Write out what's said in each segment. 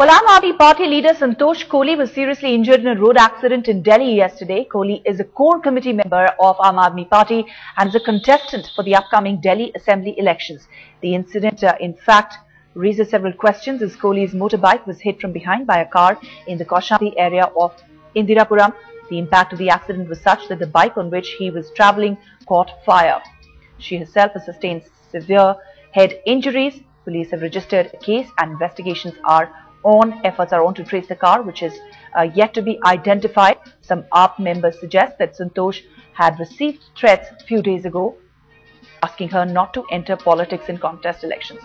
Well, Aam Aadmi Party leader Santosh Kohli was seriously injured in a road accident in Delhi yesterday. Kohli is a core committee member of Aam Aadmi Party and is a contestant for the upcoming Delhi Assembly elections. The incident, in fact, raises several questions as Kohli's motorbike was hit from behind by a car in the Kaushambi area of Indirapuram. The impact of the accident was such that the bike on which he was travelling caught fire. She herself has sustained severe head injuries. Police have registered a case and investigations are on. Efforts are on to trace the car, which is yet to be identified. Some AAP members suggest that Santosh had received threats a few days ago, asking her not to enter politics in contest elections.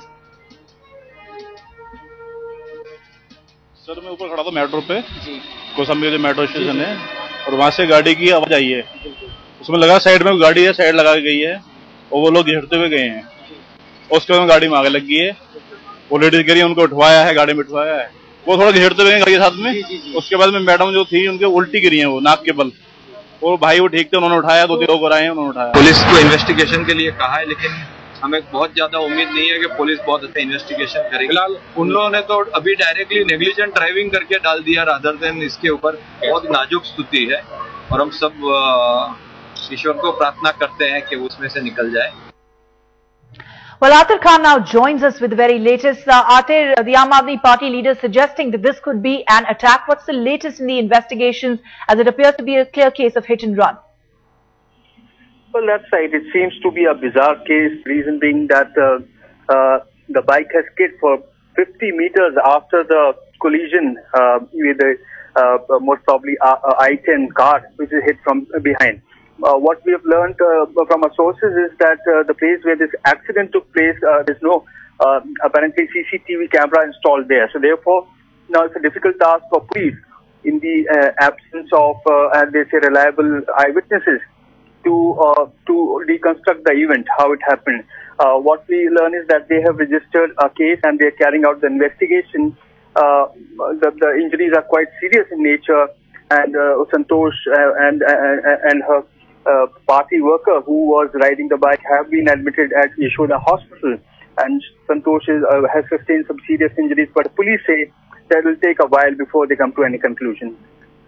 Sir मैं ऊपर खड़ा था metro पे, कौशाम्बी जो metro station है, और वहां से गाड़ी की आवाज आई है। उसमें लगा साइड में गाड़ी है, साइड लगा गई है और वो लोग घेरते हुए गए हैं। उसके बाद गाड़ी में आगे लग गई है। वो लेडीज गिरी, उनको उठवाया है, गाड़ी में उठवाया है। वो थोड़ा घेरते हुए गाड़ी के साथ में। उसके बाद में मैडम जो थी उनके उल्टी गिरी है, वो नाक के बल। वो भाई वो ठीक थे, उन्होंने उठाया, 2-3 लोग आए हैं, उन्होंने उठाया। पुलिस को इन्वेस्टिगेशन के लिए कहा है, लेकिन हमें बहुत ज्यादा उम्मीद नहीं है कि पुलिस बहुत अच्छा इन्वेस्टिगेशन करेगी। फिलहाल उन लोगों ने तो अभी डायरेक्टली नेग्लिजेंट ड्राइविंग करके डाल दिया रादर देन इसके ऊपर। बहुत नाजुक स्थिति है और हम सब ईश्वर को प्रार्थना करते हैं कि उसमें से निकल जाए। Well, Atir Khan now joins us with the very latest. Atir, the Aam Aadmi Party leader suggesting that this could be an attack. What's the latest in the investigations, as it appears to be a clear case of hit and run? Well, that's right. It seems to be a bizarre case, reason being that the bike has skid for 50 meters after the collision with the most probably I-10 car, which is hit from behind. What we have learned from our sources is that the place where this accident took place, there's no apparently CCTV camera installed there. So therefore, now it's a difficult task for police in the absence of, as they say, reliable eyewitnesses to reconstruct the event, how it happened. What we learn is that they have registered a case and they're carrying out the investigation. The injuries are quite serious in nature, and Santosh and her party worker who was riding the bike have been admitted at Yashoda Hospital, and Santosh has sustained some serious injuries, but the police say that it will take a while before they come to any conclusion.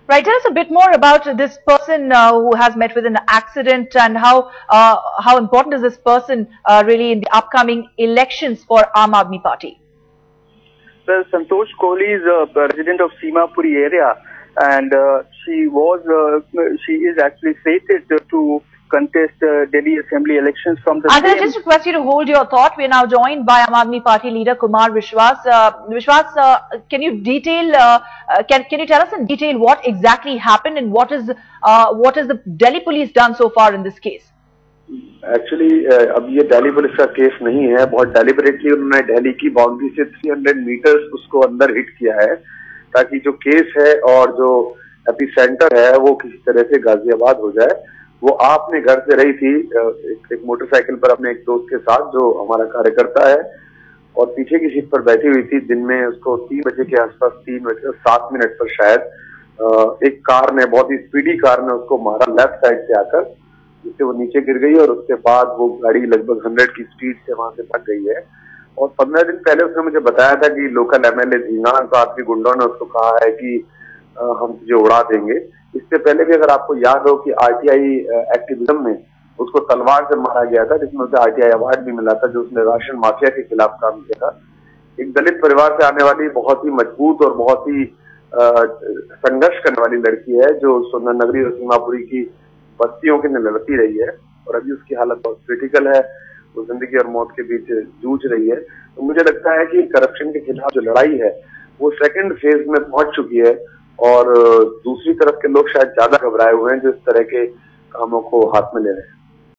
Right, tell us a bit more about this person who has met with an accident, and how important is this person really in the upcoming elections for Aam Aadmi Party? Well, Santosh Kohli is a resident of Simapuri area, and she is actually slated to contest Delhi Assembly elections from the. I just request you to hold your thought. We are now joined by Aam Aadmi Party leader Kumar Vishwas. Vishwas, can you detail? Can you tell us in detail what exactly happened and what is the Delhi police done so far in this case? Actually अब ये Delhi police का case नहीं है। बहुत deliberately उन्होंने दिल्ली की boundary से 300 metres उसको अंदर हिट किया है, ताकि जो केस है और जो एपिसेंटर है वो किसी तरह से गाजियाबाद हो जाए। वो आपने घर से रही थी एक मोटरसाइकिल पर अपने एक दोस्त के साथ, जो हमारा कार्यकर्ता है, और पीछे की सीट पर बैठी हुई थी। दिन में उसको 3 बजे के आसपास, 3:07 पर शायद एक कार ने, बहुत ही स्पीडी कार ने उसको मारा लेफ्ट साइड से आकर, जिससे वो नीचे गिर गई और उसके बाद वो गाड़ी लगभग 100 की स्पीड से वहां से भाग गई है। और 15 दिन पहले उसने मुझे बताया था कि लोकल एमएलए धींगान साहब के गुंडों ने उसको कहा है कि हम तुझे उड़ा देंगे। इससे पहले भी अगर आपको याद हो कि आरटीआई एक्टिविज्म में उसको तलवार से मारा गया था, जिसमें उसे आरटीआई अवार्ड भी मिला था, जो उसने राशन माफिया के खिलाफ काम किया था। एक दलित परिवार से आने वाली बहुत ही मजबूत और बहुत ही संघर्ष करने वाली लड़की है, जो सुंदर नगरी और सीमापुरी की बस्तियों के लिए लड़ती रही है, और अभी उसकी हालत बहुत क्रिटिकल है। वो जिंदगी और मौत के बीच जूझ रही है। तो मुझे लगता है कि करप्शन के खिलाफ जो लड़ाई है वो सेकंड फेज में पहुंच चुकी है, और दूसरी तरफ के लोग शायद ज्यादा घबराए हुए हैं जो इस तरह के कामों को हाथ में ले रहे हैं।